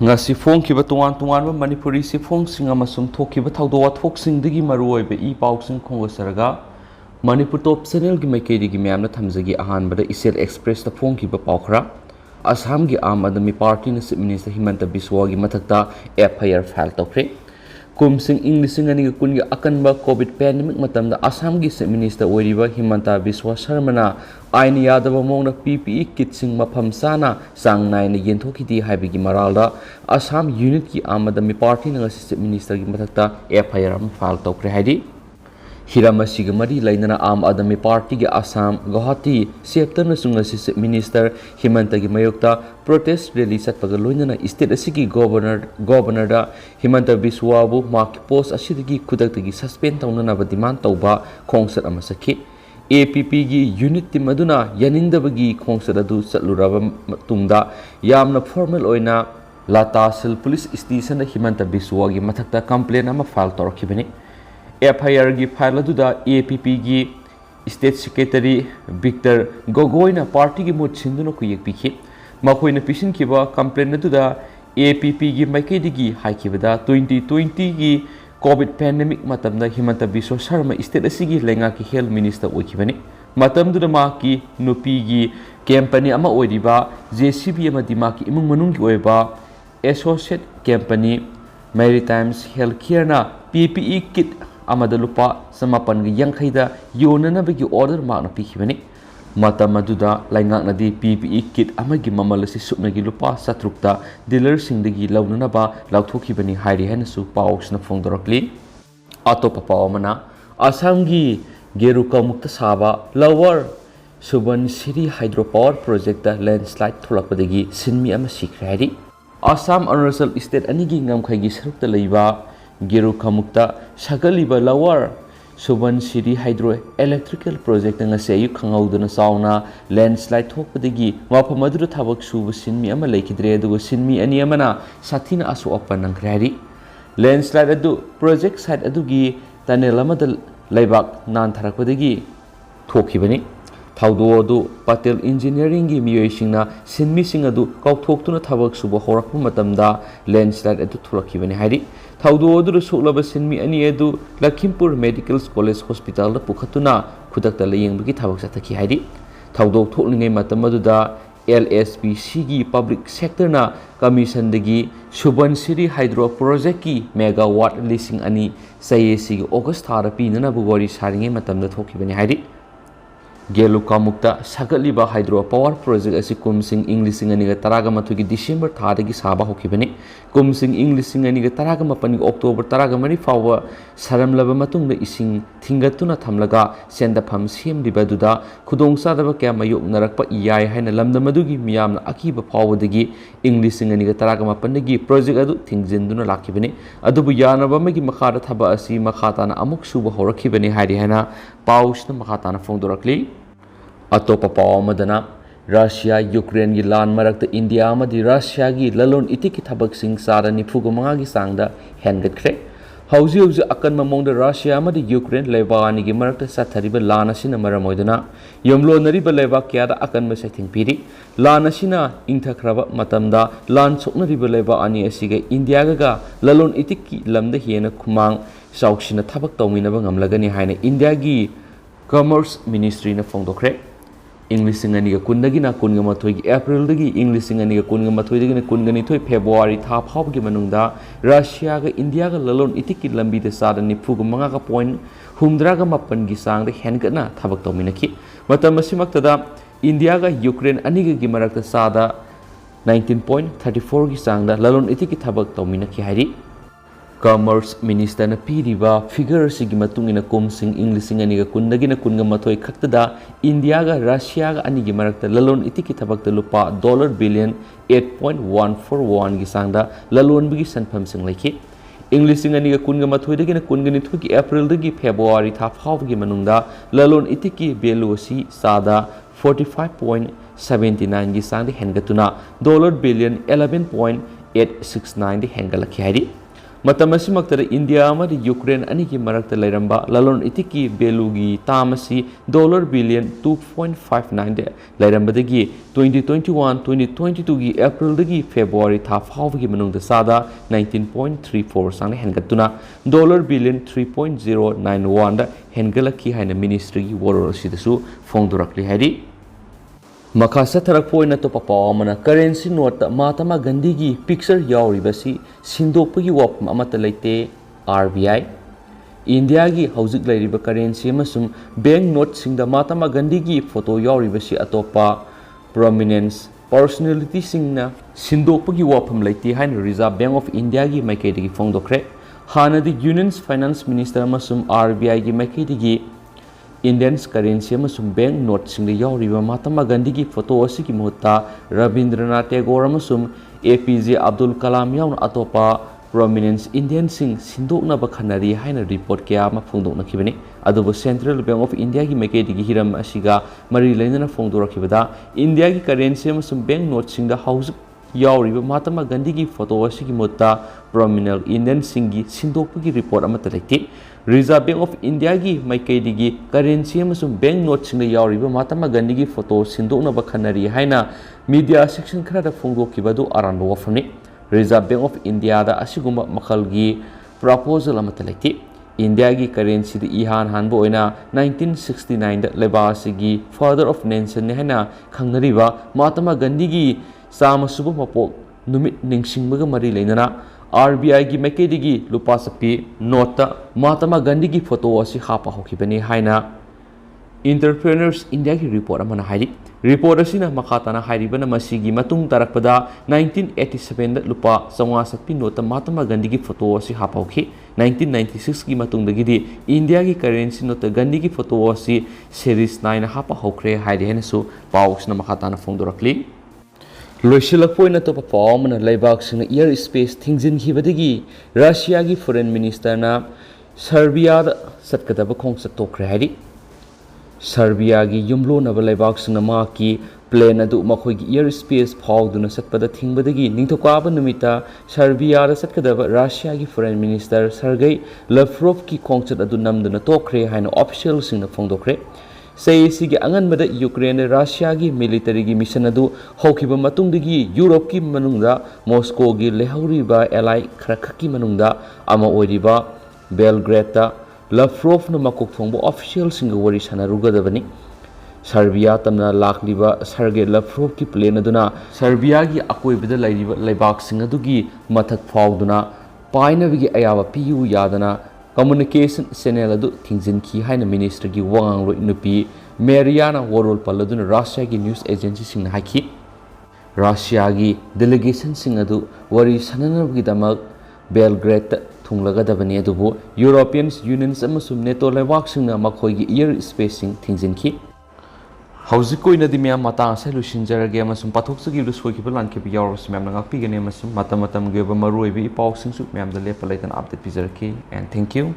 ngasi phongkiba tongan tongan manipuri si phongsing amasung thokiba thawdo wathok digi maruoibe I pausing khongosaraga manipur top channel gi maikeri gi myamna thamjagi ahanbada isel express ta phongkiba paukhra assam gi am adami party na chief minister himanta biswa gi mathakta FIR file tawkhre kumsing Englishing ani gi kun gi akanba covid pandemic matamda assam gi chief minister oiriba himanta biswa sharmana aini yadaba mongna PPE kit sing mafam sana sang nai na yenthokidi haibigi maralda assam unit ki amadami party na chief minister gi mathakta FIR am file tawkhre haidi hiramasi gi mari lainana am adami party gi assam guwahati sector na sunga chief minister himanta gi mayokta protest rally satpaga loinana state asigi governor da himanta biswa bu mark post asidigi khudaktagi suspend tawnana ba demand tawba khongsat ama sakhi APP gi unit team aduna yaningdabagi khongsat adu chatluraba tungda yamna formal oina latasil police station da himanta biswa gi mathakta complaint ama file torkhibani FIR gi file aduda APP gi state secretary Victor Gogoi na party gi mot sinduna kuyek pikhi makoina pisin kiba complaint aduda APP gi maikedi gi haikibada 2020 gi covid pandemic matamda himanta biswa sharma state asigi lenga ki health minister oikibani matamduda ma ki nupi gi company ama oiriba JCB ama dima ki imung manung gi oiba associate company Maritimes Healthcare na PPE kit amada lupa samapan gi yankhaida yonana bagi order ma na pikhibani matam aduda laingak nadi PPE kit amagi mamalasi supnagi lupa satrukta dealer singdagi launana ba lauthokhibani hairi hanasu pausna phongdorakli atopa pawamana assam gi geruka mukta saba lower suban city hydropower project da landslide tholakpadagi sinmi ama sikhrairi assam arunachal state anigi ngamkhaigi sarukta leiba geruka mukta sagaliba lower suban city hydroelectrical project nga se ayu khangauduna sauna landslide thokpadagi mafam adu thabak subu sinmi ama leikidre adu sinmi ani amana sathina asu apan nangkrari landslide adu project site adu gi tunnel amada laibak nan tharakpadagi thokhibani thawdo adu patel engineering gi miyoisingna sinmi sing adu kauthoktuna thabak subu horakpa matamda landslide adu thulakhibani hairi thawdo adu soklaba sinmi ani adu Lakhimpur Medical College Hospital da pukhatuna khudakta layengbugi thabak sathaki hairi thawdo thoklingai matam aduda LSPC gi public sector na commission dagi Suban City Hydro Project ki megawatt lising ani sayesi gi August thara pinana bu wari saringai matamda thokibani hairi geluka mukta sagaliba hydro power project asi kumsing Englishing ani ga taraga mathugi December thadagi saba hokibani kumsing Englishing ani ga taraga mapani October taraga mari fawa saramlaba matungda ising thingatuna thamlaga senda pham semliba duda khudongsa daba kya mayok narakpa iyai haina lamdamadugi miyamna akiba fawdagi Englishing ani ga taraga mapandagi project adu thingjinduna lakibani adubu yanaba magi makhada thaba asi makhatana amuk suba horakhibani hari haina pausna makhatana phongdorakli atopa pawamadana Russia Ukraine gi lan marakta India amadi Russia gi lalon etik thabak sing sara nifuga manga gi sangda hengatkre hauji akan mamongda Russia amadi Ukraine lebani gi marakta sathariba lan asina maramoidana yomlo nariba leba kyada akan ma sathing piri lan asina ingthakraba matamda lan soknariba leba ani asiga India ga lalon etik ki lamda hena khumang sauksina thabak tawminaba ngamlagani haina India gi commerce ministry na phongdokre Englishing ani ga kundagi na kunga mathoi gi April dagi Englishing ani ga kunga mathoi dagi na kungani thoi February tha phab gi manungda Russia ga India ga lalon itik ki lambi de sada ni phuga manga ga point humdra ga mapan gi sang de hengana thabak tawminaki matam asimakta da India ga Ukraine ani ga gi marakta sada 19.34 gi sang da lalon itik ki thabak tawminaki hairi Commerce Minister na piriba figure sigi matungina kumsing Englishing ani ga kundagi na kunga mathoi khaktada India ga Russia ga ani gi marakta lalon itiki thabakta lupa dollar billion 8.141 gi sangda lalon bigi sanpham sing laiki Englishing ani ga kunga mathoi dagi na kungani thuki April dagi February tha phawb gi manungda lalon itiki value si sada 45.79 gi sangda hengatuna dollar billion 11.869 di hengalaki hari ꯃꯇꯝ ꯑꯁꯤꯃꯛꯇꯗ India ꯑꯃꯗꯤ Ukraine ꯑꯅꯤꯒꯤ ꯃꯔꯛꯇ ꯂꯩꯔꯝꯕ ꯂꯂꯣꯟ ꯏꯇꯤꯛꯀꯤ ꯚꯦꯂꯨꯒꯤ ꯇꯥꯝ ꯑꯁꯤ dollar billion 2.59ꯗ ꯂꯩꯔꯝꯕꯗꯒꯤ 2021-2022ꯒꯤ ꯑꯦꯄ꯭ꯔꯤꯜꯗꯒꯤ February ꯊꯥ ꯐꯥꯎꯕꯒꯤ ꯃꯅꯨꯡꯗ ꯆꯥꯗ 19.34 ꯆꯥꯡꯗ ꯍꯦꯟꯒꯠꯇꯨꯅ ꯗꯣꯂꯔ ꯕꯤꯂꯤꯌꯟ 3.091ꯗ ꯍꯦꯟꯒꯠꯂꯛꯈꯤ ꯍꯥꯏꯅ ꯃꯤꯅꯤꯁꯇ꯭ꯔꯤꯒꯤ ꯋꯥꯔꯣꯜ ꯑꯁꯤꯗꯁꯨ ꯐꯣꯡꯗꯣꯔꯛꯂꯤ ꯍꯥꯏꯔꯤ ꯃꯈꯥ ꯆꯠꯊꯔꯛꯄ ꯑꯣꯏꯅ ꯑꯇꯣꯞꯄ ꯄꯥꯎ ꯑꯃꯅ ꯀꯔꯦꯟꯁꯤ ꯅꯣꯠꯇ ꯃꯍꯥꯇꯃꯥ ꯒꯥꯟꯙꯤꯒꯤ ꯄꯤꯛꯆꯔ ꯌꯥꯎꯔꯤꯕꯁꯤ ꯁꯤꯟꯗꯣꯛꯄꯒꯤ ꯋꯥꯐꯝ ꯑꯃꯠꯇ ꯂꯩꯇꯦ RBI ꯏꯟꯗꯤꯌꯥꯒꯤ ꯍꯧꯖꯤꯛ ꯂꯩꯔꯤꯕ ꯀꯔꯦꯟꯁꯤ ꯑꯃꯁꯨꯡ ꯕꯦꯡꯛ ꯅꯣꯠꯁꯤꯡꯗ ꯃꯍꯥꯇꯃꯥ ꯒꯥꯟꯙꯤꯒꯤ ꯐꯣꯇꯣ ꯌꯥꯎꯔꯤꯕꯁꯤ ꯑꯇꯣꯞꯄ ꯄ꯭ꯔꯣꯃꯤꯅꯦꯟꯁ ꯄꯔꯁꯣꯅꯦꯂꯤꯇꯤꯁꯤꯡꯅ ꯁꯤꯟꯗꯣꯛꯄꯒꯤ ꯋꯥꯐꯝ ꯂꯩꯇꯦ ꯍꯥꯏꯅ ꯔꯤꯖꯔꯚ ꯕꯦꯡꯛ ꯑꯣꯐ ꯏꯟꯗꯤꯌꯥꯒꯤ ꯃꯥꯏꯀꯩꯗꯒꯤ ꯐꯣꯡꯗꯣꯛꯈ꯭ꯔꯦ ꯍꯥꯟꯅꯗꯤ ꯌꯨꯅꯤꯌꯟ ꯐꯥꯏꯅꯥꯟꯁ ꯃꯤꯅꯤꯁꯇꯔ ꯑꯃꯁꯨꯡ RBIꯒꯤ ꯃꯥꯏꯀꯩꯗꯒꯤ Indian currency amasung bank note-singda yauriba Mahatma Gandhi photo asigi mahutta Rabindranath Tagore amasung APJ Abdul Kalam yauna atopa prominent Indian sing sindoknaba khanari haina report kaya ama phongdoknakhibani adubu Central Bank of India gi maikei hiram asiga mari leinana phongdorakhibada India gi currency amasung bank note singda house yauriba Mahatma Gandhi gi photo asigi mahutta prominent Indian singi sindokpagi report amata leite Reserve Bank of India gi maikei currency amasung bank note singda yauriba Mahatma Gandhi gi photo sindoknaba khanari haina media section khara phongdokibadu aranba wafamni Reserve Bank of India da asigumba makhalgi proposal amata leite India gi currency da ihan hanbo oina 1969 da lebasigi father of nation ne haina khangnariba Mahatma Gandhi gi sama suba mapok numit ningsingbaga mari leinana RBI gi maikei lupa sapi nota Mahatma Gandhi gi photo asi hapa hokibani haina Entrepreneurs India ki report amana hairi report asina makhatana hairibana masigi matung tarakpada 1987 da lupa sangwa sapi nota Mahatma Gandhi gi photo asi hapa hokhi 1996 ki matung dagidi India ki currency nota Gandhi gi photo asi series 9 hapa hokre hairi henasu pawsna makhatana phongdorakli Loisilakpoina to perform and laybacks in air space things in Hibadigi, Russia gi foreign minister na Serbia Satkataba concert to Kradi Serbia gi Yumlo Nava laybacks in a marquee plane adu Makogi air space Paul do not set the thing badagi Nintokaba Numita Serbia Satkadava Russia gi foreign minister Sergei Lavrov ki concert adu nam do not talk and officials in the Fondokre Say sigi angan bada Ukraine Russia gi military gi mission adu hokiba matungdagi Europe ki manungda Moscow gi lehauriba ally khrakaki manungda ama oiriba Belgrade ta Lavrov na makok thongbo official singa wari sanarugadabani Serbia tamna lakliba Sergei Lavrov ki plane aduna Serbia gi akoibida lairiba laibak singa dugi mathak phawduna painabigi ayaba piu yadana Communication channel adu thingzin ki haina minister gi wang ro inupi Mariana Warol paladun Russia gi news agency sing haki Russia gi delegation sing adu wari sanana gi damak Belgrade thunglaga dabani adubu European Union amasum NATO lewak sing na makhoi gi air spacing thingzin ki Hauzik ko ina di miyam matang sa lusinjarage amasum pathok sa gilus ko kibalan kibi yaros miyam nangakpi gani amasum matam ge ba maroi bi ipawsing su miyam da lepa laitan update pizaraki and thank you